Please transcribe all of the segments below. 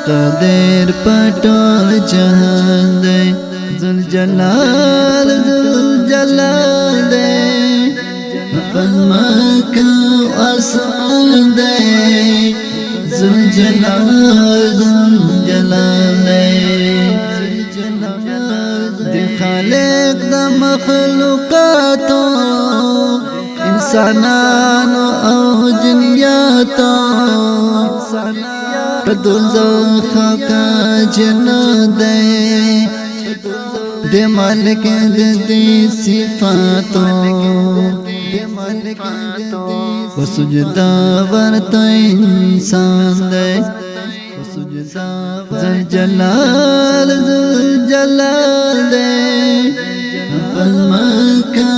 قادر پټول جهان دے ذل جلال دے پزماکا آسمان دے ذل جلال دے دی خالق دا مخلوقاتو انسانانو او جنیاتو دوزخ کا جنت دے دے مالک دی صفاتوں و سجدہ ورتا انسان دے ذل جلال دے پزماکا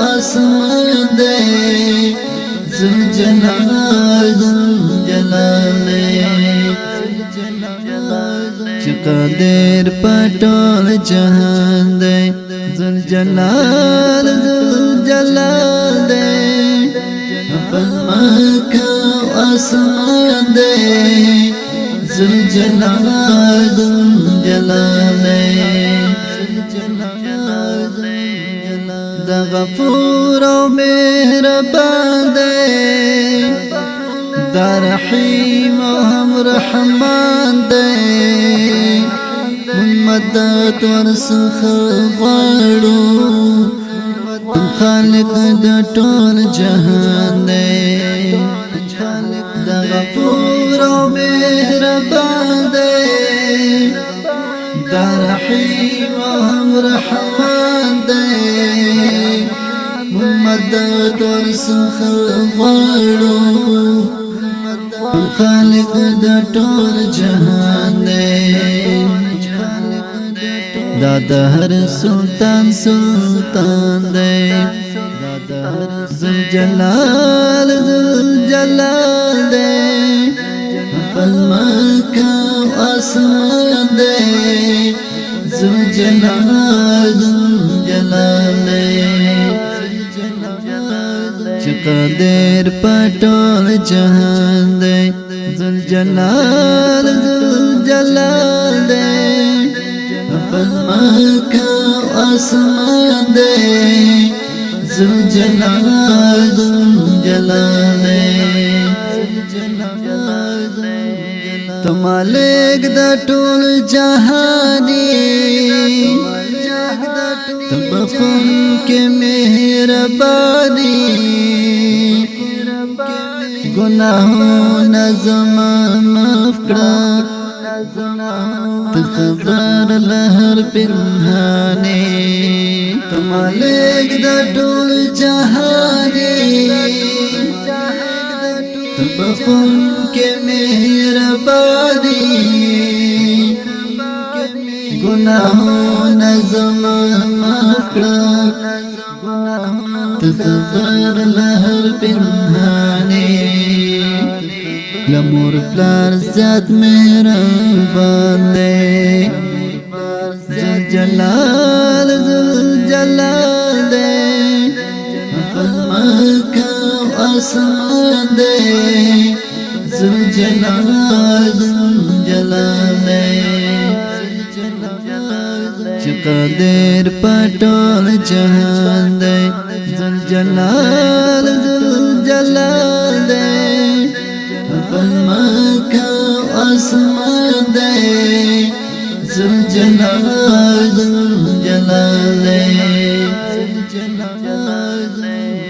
آسمان دے ذل جلال دے قادر پټول جهان دے ذل جلال دے پزماکا آسمان دے ذل جلال دے دا غفور و مهربان دے دا رحیم و هم رحمان دے من مدد ورسخ غواړو خالق دا ټول جهان دے دا غفور و مهربان دے دا رحیم و هم رحمان دے من مدد ورسخ غواړو خالق دا ټول جهان دے دا هر سلطان دے ذل جلال دے پزماکا آسمان دے ذل جلال دے قادر پټول جهان دے ذل جلال دے پزماکا آسمان دے ذل جلال دے تو مالک دا ټول جهانی تبخن کے مہربانی گناہوں زمان معاف کړه تخبر لہر پنہانے تمالک دا ټول جہانی تبخن کے مہربانی گناہوں زمان معاف کړه تخبر لہر پنہانے لمور پلار زیاد مہربان دے ذل جلال دے پزماکا آسمان دے ذل جلال دے قادر پټول جهان دے ذل جلال دے پزماکا آسمان دے ذل جلال دے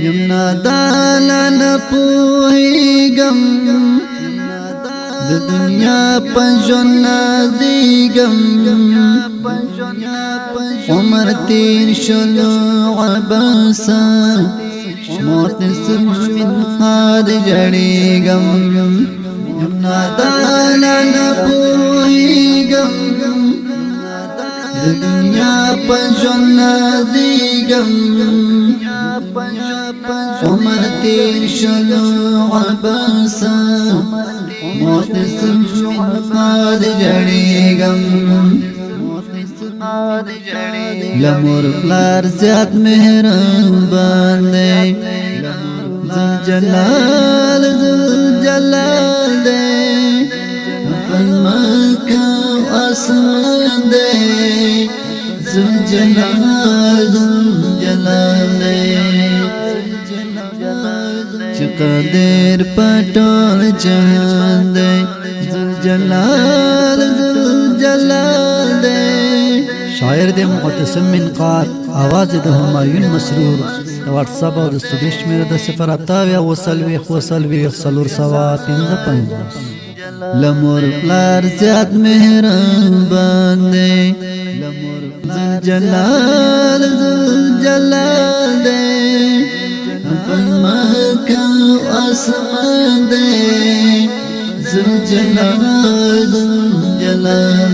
یمنا دالا نپوہیگم د دنیا پنجون نازیگم عمر تیر شلو عباسا موت من خاد جڑیگم یمنا دالا نپوہیگم دنیا پنجون نازیگم عمر تیر شلو عباسا موت من خاد جڑیگم لمور پلار زیاد مهربان دی ذل جلال دی مکہ آسمان دی ذل جلال دی چه قادر پټول جهان دی ذل جلال دی شاعر دے معتصم من قار آواز دے همایون مسرور واتس اپ او د استودیو شمیر د 0 لمور پلار زیاد مهربان دی ذل جلال دی مکہ آسمان دی ذل جلال دی جلال